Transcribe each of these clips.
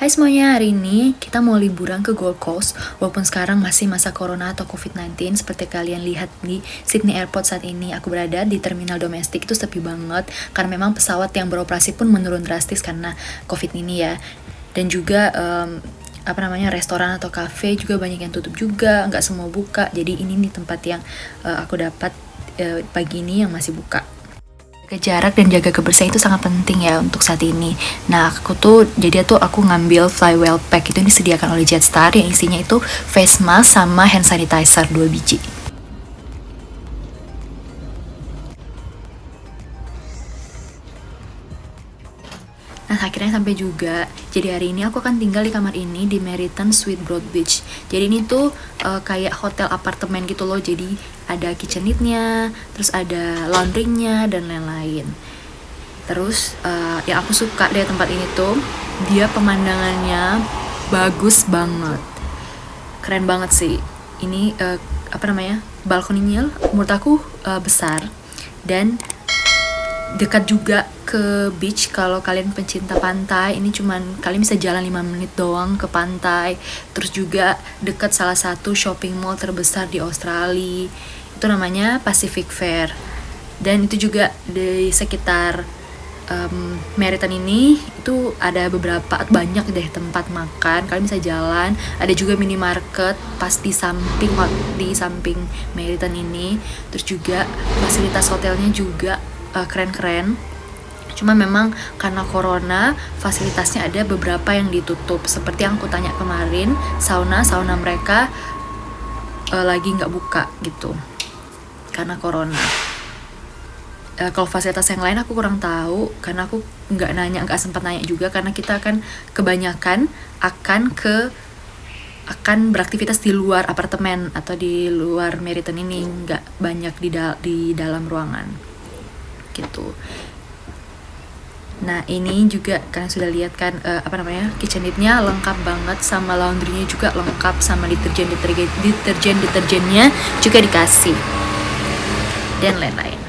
Hai semuanya, hari ini kita mau liburan ke Gold Coast. Walaupun sekarang masih masa corona atau COVID-19, seperti kalian lihat di Sydney Airport saat ini, aku berada di terminal domestik itu sepi banget, karena memang pesawat yang beroperasi pun menurun drastis karena COVID ini ya. Dan juga restoran atau cafe juga banyak yang tutup juga, nggak semua buka. Jadi ini nih tempat yang aku dapat pagi ini yang masih buka. Jaga jarak dan jaga kebersihan itu sangat penting ya untuk saat ini. Nah, aku ngambil Flywell Pack itu disediakan oleh Jetstar yang isinya itu face mask sama hand sanitizer 2 biji. Nah, akhirnya sampai juga. Jadi hari ini aku akan tinggal di kamar ini di Meriton Suite Broadbeach. Jadi ini tuh kayak hotel apartemen gitu loh. Jadi ada kitchenette-nya, terus ada laundry-nya dan lain-lain. Terus yang aku suka dari tempat ini tuh, dia pemandangannya bagus banget, keren banget sih. Ini balkoninya menurut aku besar dan dekat juga ke beach. Kalau kalian pencinta pantai, ini cuman kalian bisa jalan 5 menit doang ke pantai. Terus juga dekat salah satu shopping mall terbesar di Australia, itu namanya Pacific Fair. Dan itu juga di sekitar Meriton ini itu ada banyak deh tempat makan, kalian bisa jalan. Ada juga minimarket pas di samping Meriton ini. Terus juga fasilitas hotelnya juga keren-keren. Cuma memang karena corona, fasilitasnya ada beberapa yang ditutup. Seperti yang aku tanya kemarin, sauna mereka lagi nggak buka gitu karena corona. Kalau fasilitas yang lain aku kurang tahu, karena aku nggak sempat nanya juga, karena kita kan kebanyakan akan beraktivitas di luar apartemen atau di luar Meriton ini, nggak banyak di dalam ruangan gitu. Nah, ini juga kalian sudah lihat kan kitchenette-nya lengkap banget, sama laundry-nya juga lengkap, sama deterjennya juga dikasih dan lain-lain.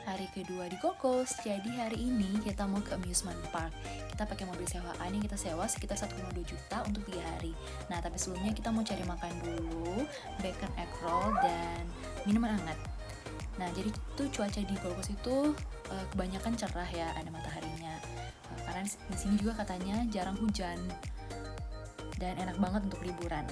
Hari kedua di Gold Coast. Jadi hari ini kita mau ke amusement park. Kita pakai mobil sewaan yang kita sewa sekitar 1,2 juta untuk 3 hari. Nah, tapi sebelumnya kita mau cari makan dulu, bacon egg roll dan minuman hangat. Nah, jadi tuh cuaca di Gold Coast itu kebanyakan cerah ya, ada mataharinya. Karena di sini juga katanya jarang hujan dan enak banget untuk liburan.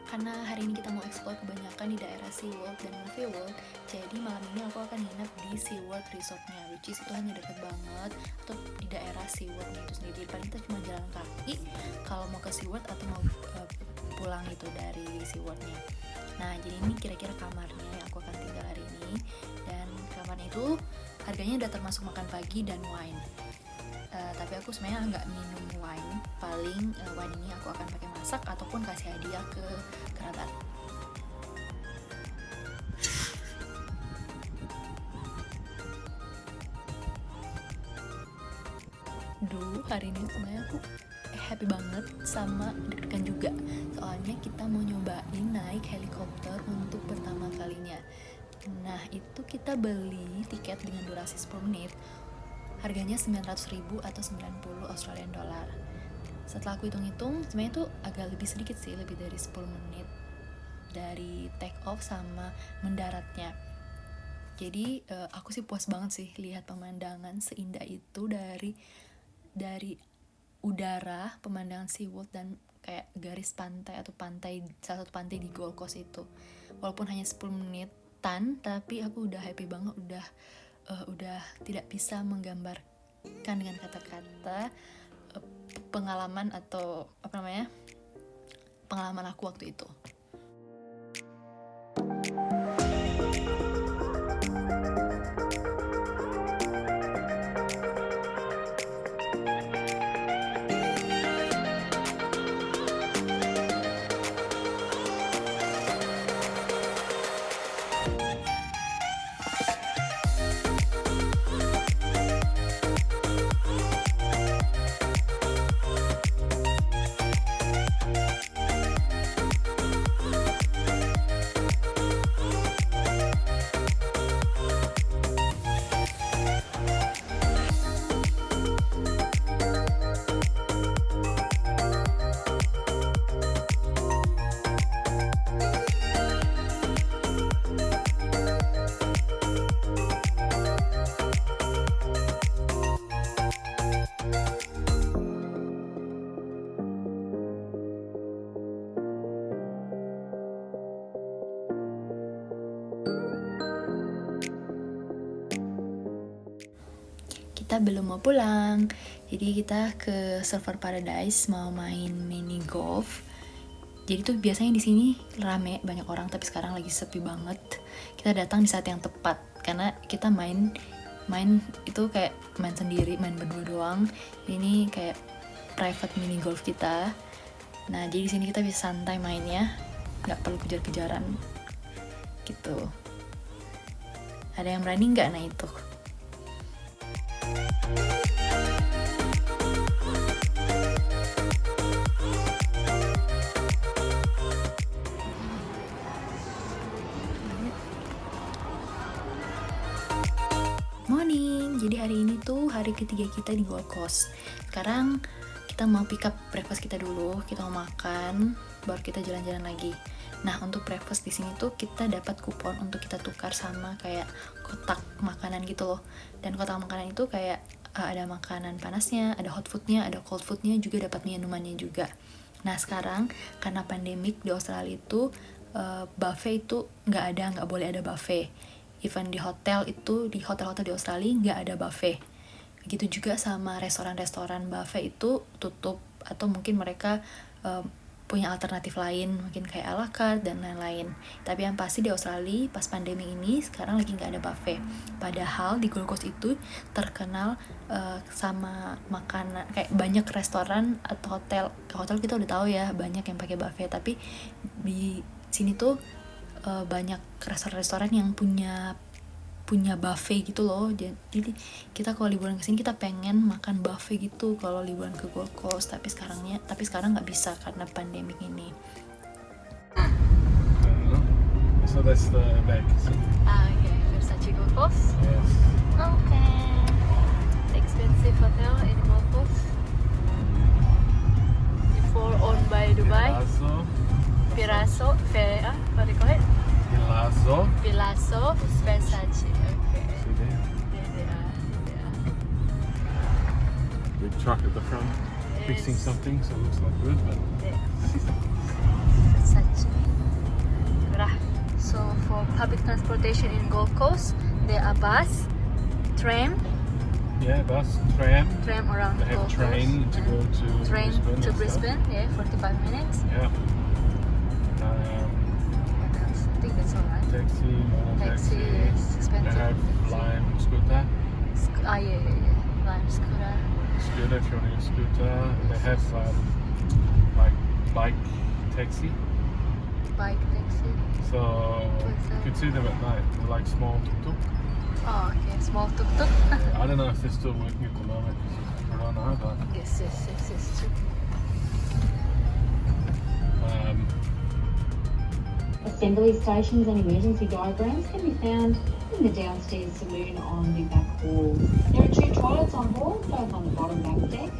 Karena hari ini kita mau explore kebanyakan di daerah SeaWorld dan Movieworld, jadi malam ini aku akan nginep di SeaWorld Resortnya, which is itu hanya dekat banget atau di daerah SeaWorldnya itu sendiri. Paling kita cuma jalan kaki kalau mau ke SeaWorld atau mau pulang itu dari SeaWorldnya. Nah, jadi ini kira-kira kamarnya yang aku akan tinggal hari ini, dan kamarnya itu harganya udah termasuk makan pagi dan wine. Tapi aku sebenarnya nggak minum wine, paling wine ini aku akan pakai masak ataupun kasih hadiah ke kerabat. Hari ini sebenarnya aku happy banget sama deg-degan juga, soalnya kita mau nyobain naik helikopter untuk pertama kalinya. Nah, itu kita beli tiket dengan durasi 10 menit harganya 900.000 atau 90 Australian dollar. Setelah aku hitung-hitung, sebenarnya tuh agak lebih sedikit sih, lebih dari 10 menit dari take off sama mendaratnya. Jadi aku sih puas banget sih lihat pemandangan seindah itu dari udara, pemandangan SeaWorld dan kayak garis pantai atau salah satu pantai di Gold Coast itu. Walaupun hanya 10 menitan, tapi aku udah happy banget, udah tidak bisa menggambarkan dengan kata-kata pengalaman atau pengalaman aku waktu itu. Kita belum mau pulang, jadi kita ke Surfer Paradise mau main mini golf. Jadi tuh biasanya di sini rame, banyak orang, tapi sekarang lagi sepi banget. Kita datang di saat yang tepat karena kita main itu kayak main sendiri, main berdua doang. Ini kayak private mini golf kita. Nah, jadi di sini kita bisa santai mainnya, nggak perlu kejar-kejaran gitu. Ada yang berani nggak? Nah itu. Morning, jadi hari ini tuh hari ketiga kita di Gold Coast. Sekarang kita mau pick up breakfast kita dulu, kita mau makan, baru kita jalan-jalan lagi. Nah, untuk breakfast di sini tuh kita dapat kupon untuk kita tukar sama kayak kotak makanan gitu loh. Dan kotak makanan itu kayak ada makanan panasnya, ada hot foodnya, ada cold foodnya, juga dapat minumannya juga. Nah, sekarang karena pandemik di Australia itu buffet itu nggak boleh ada buffet. Even di hotel itu, di hotel-hotel di Australia nggak ada buffet. Begitu juga sama restoran-restoran, buffet itu tutup, atau mungkin mereka punya alternatif lain, mungkin kayak a la carte dan lain-lain. Tapi yang pasti di Australia pas pandemi ini sekarang lagi nggak ada buffet. Padahal di Gold Coast itu terkenal sama makanan, kayak banyak restoran atau hotel kita udah tahu ya banyak yang pakai buffet. Tapi di sini tuh banyak restoran-restoran yang punya buffet gitu loh. Jadi kita kalau liburan kesini kita pengen makan buffet gitu kalau liburan ke Gold Coast, tapi sekarang nggak bisa karena pandemik ini. So that's the back. Okay, Versace Gold Coast. Yes. Okay. Expensive hotel in Gold Coast. Before owned by Dubai. Palazzo, what do you call it? Palazzo, Versace. Okay. See there? There they are. Big truck at the front, fixing Yes. something, so it looks like good, but There. Versace. Murah. So for public transportation in Gold Coast, there are bus, tram yeah, bus, tram. around They have Gold train Coast. to go to Train Brisbane. to and Brisbane, yeah, 45 minutes. Stuff. Yeah. What else? I think that's alright. Taxi, Taxi is They expensive. have Lime scooter. Yeah. Lime scooter. Scooter if you want to use scooter. And they have like bike taxi. Bike taxi. So What's you that? can see them at night. They're like small tuk-tuk. Oh, okay. Small tuk-tuk. I don't know if they're still working at the moment because of Corona, but Yes, true. Assembly stations and emergency diagrams can be found in the downstairs saloon on the back hall. There are 2 toilets on board, both on the bottom back deck.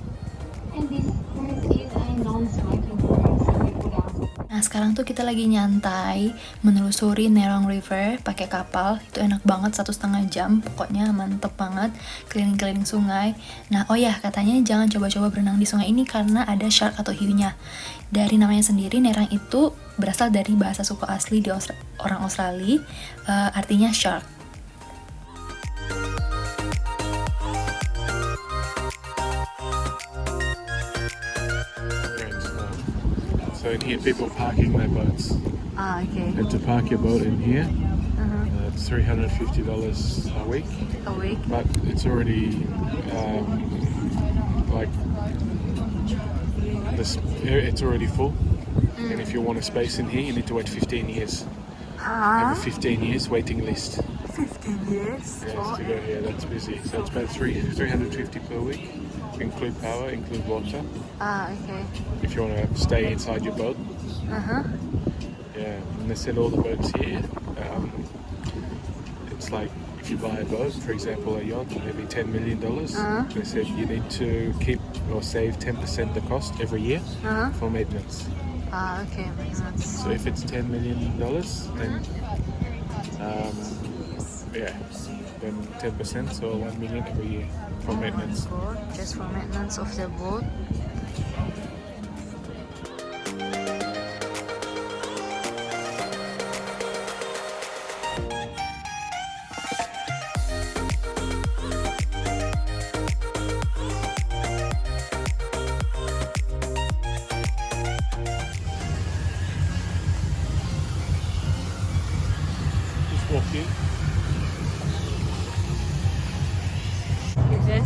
And this cruise is a non-smoking cruise, so we would ask. Nah sekarang tuh kita lagi nyantai menelusuri Nerong River pakai kapal. Itu enak banget, 1,5 jam, pokoknya mantep banget keliling-keliling sungai. Nah oh ya, katanya jangan coba-coba berenang di sungai ini karena ada shark atau hiunya. Dari namanya sendiri, Nerang itu berasal dari bahasa suku asli di orang Australia, artinya shark. So in here, people parking their boats. Ah, okay. And to park your boat in here, it's $350 a week. A week? But it's already like it's already full. And if you want a space in here, you need to wait 15 years. I have a 15 years waiting list. 15 years? Yes, to go here. That's busy. So it's about $350 per week. Include power, include water. Ah, okay. If you want to stay inside your boat. Yeah, and they said all the boats here. It's like if you buy a boat, for example, a yacht, maybe $10 million. They said you need to keep or save 10% the cost every year for maintenance. Ah, okay, makes sense. So if it's $10 million, then then 10%, so $1 million every year for maintenance. Just for maintenance of the boat. Just walk in. Yes.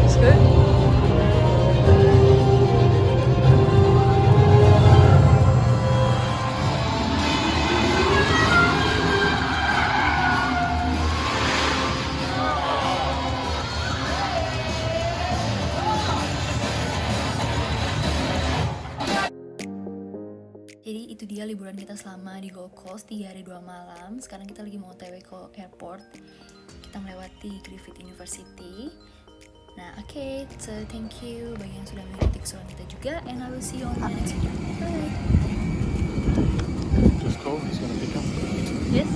It's good. Jadi itu dia liburan kita selama di Gold Coast 3 hari 2 malam. Sekarang kita lagi mau OTW ke airport. Kita melewati Griffith University. Nah oke, so thank you bagi yang sudah mengikuti keseruan kita juga. And I will see you on the next video. Bye. Just call, he's gonna pick up. Yes.